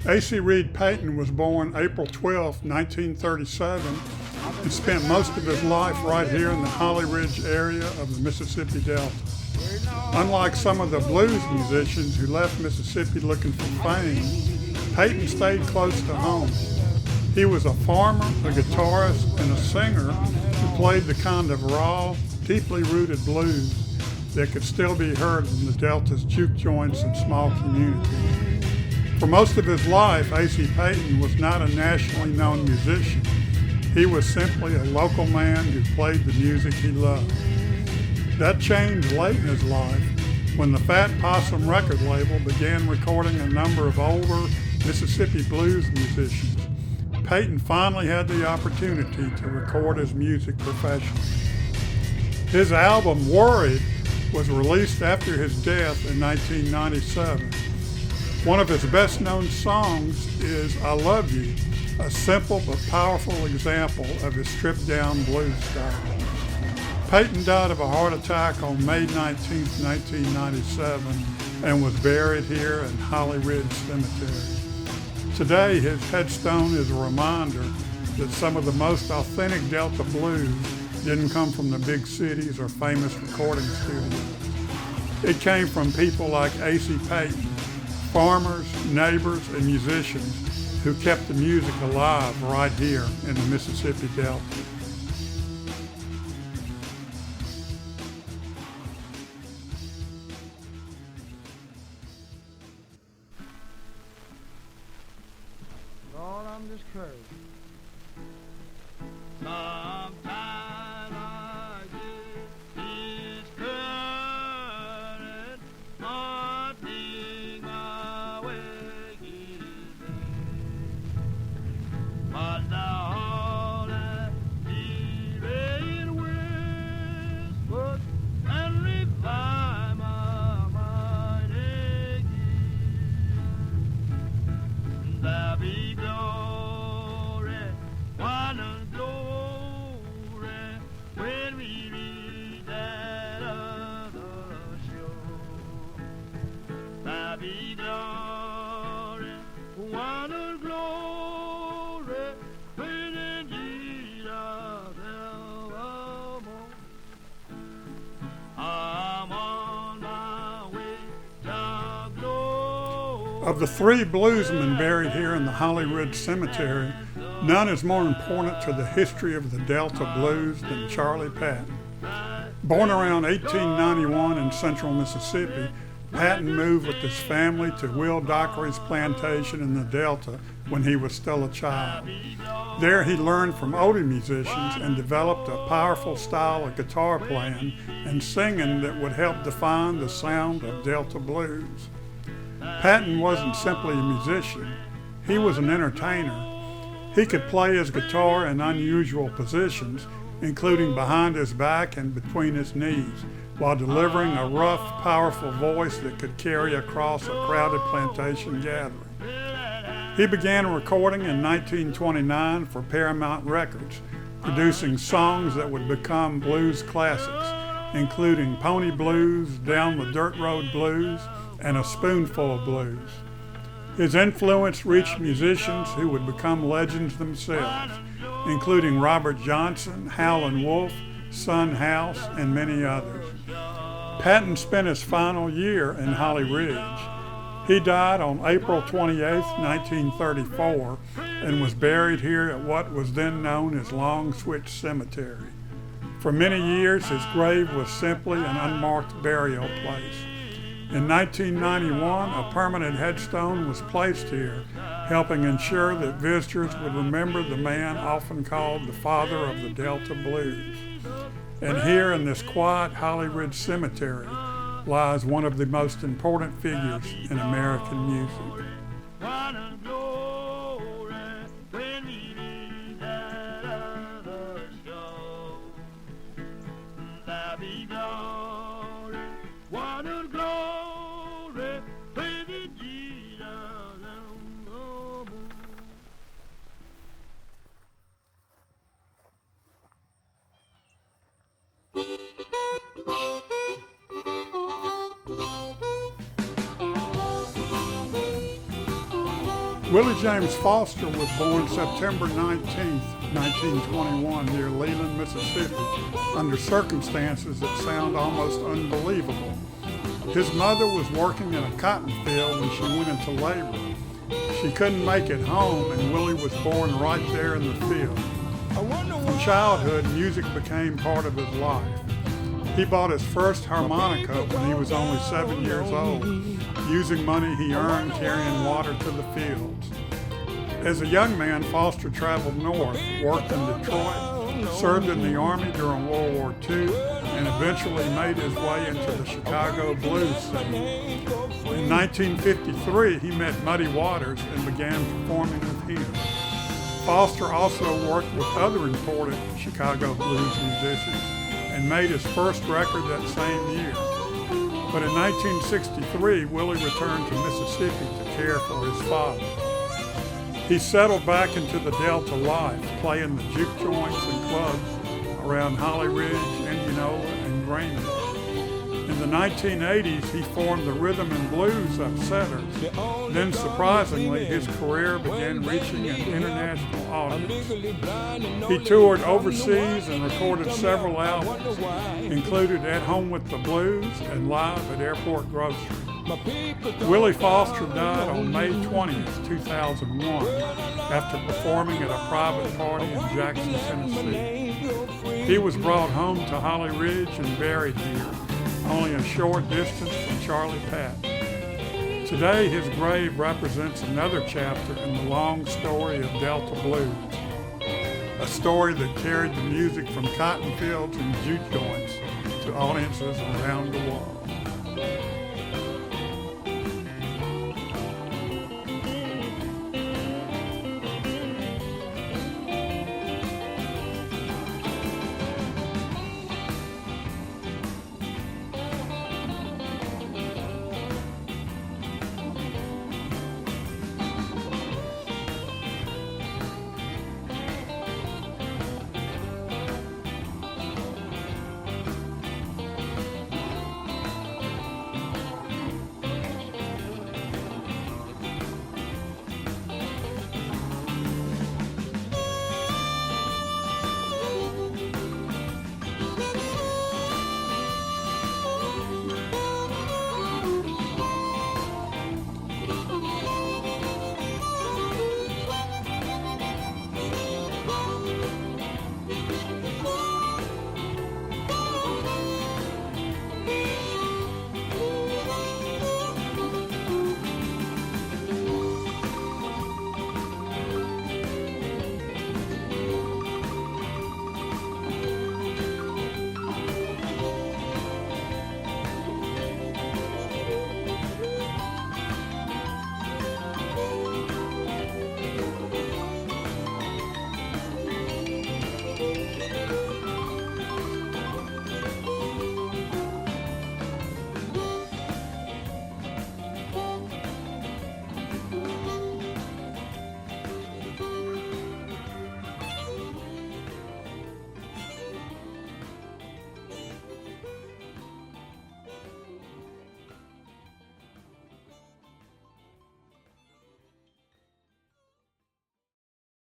Asie Payton was born April 12, 1937, and spent most of his life right here in the Holly Ridge area of the Mississippi Delta. Unlike some of the blues musicians who left Mississippi looking for fame, Payton stayed close to home. He was a farmer, a guitarist, and a singer who played the kind of raw, deeply rooted blues that could still be heard in the Delta's juke joints and small communities. For most of his life, Asie Payton was not a nationally known musician. He was simply a local man who played the music he loved. That changed late in his life when the Fat Possum record label began recording a number of older Mississippi blues musicians. Payton finally had the opportunity to record his music professionally. His album, Worried, was released after his death in 1997. One of his best-known songs is I Love You, a simple but powerful example of his stripped-down blues style. Payton died of a heart attack on May 19, 1997, and was buried here in Holly Ridge Cemetery. Today, his headstone is a reminder that some of the most authentic Delta blues didn't come from the big cities or famous recording studios. It came from people like Asie Payton, farmers, neighbors, and musicians who kept the music alive right here in the Mississippi Delta. Lord, I'm just crazy. Of the three bluesmen buried here in the Holly Ridge Cemetery, none is more important to the history of the Delta blues than Charley Patton. Born around 1891 in central Mississippi, Patton moved with his family to Will Dockery's plantation in the Delta when he was still a child. There he learned from older musicians and developed a powerful style of guitar playing and singing that would help define the sound of Delta blues. Patton wasn't simply a musician, he was an entertainer. He could play his guitar in unusual positions, including behind his back and between his knees, while delivering a rough, powerful voice that could carry across a crowded plantation gathering. He began recording in 1929 for Paramount Records, producing songs that would become blues classics, including Pony Blues, Down the Dirt Road Blues, and A Spoonful of Blues. His influence reached musicians who would become legends themselves, including Robert Johnson, Howlin' Wolf, Son House, and many others. Patton spent his final year in Holly Ridge. He died on April 28, 1934, and was buried here at what was then known as Long Switch Cemetery. For many years, his grave was simply an unmarked burial place. In 1991, a permanent headstone was placed here, helping ensure that visitors would remember the man often called the father of the Delta Blues. And here in this quiet Holly Ridge Cemetery lies one of the most important figures in American music. Glory, Willie James Foster was born September 19, 1921, near Leland, Mississippi, under circumstances that sound almost unbelievable. His mother was working in a cotton field when she went into labor. She couldn't make it home, and Willie was born right there in the field. From childhood, music became part of his life. He bought his first harmonica when he was only 7 years old, using money he earned carrying water to the fields. As a young man, Foster traveled north, worked in Detroit, served in the Army during World War II, and eventually made his way into the Chicago blues scene. In 1953, he met Muddy Waters and began performing with him. Foster also worked with other important Chicago blues musicians and made his first record that same year. But in 1963, Willie returned to Mississippi to care for his father. He settled back into the Delta life, playing the juke joints and clubs around Holly Ridge, Indianola, and Greenville. In the 1980s, he formed the Rhythm and Blues Upsetters. Then, surprisingly, his career began reaching an international audience. He toured overseas and recorded several albums, included At Home with the Blues and Live at Airport Grocery. Willie Foster died on May 20th, 2001, after performing at a private party in Jackson, Tennessee. He was brought home to Holly Ridge and buried here, only a short distance from Charley, Patton. Today, his grave represents another chapter in the long story of Delta Blues, a story that carried the music from cotton fields and juke joints to audiences around the world.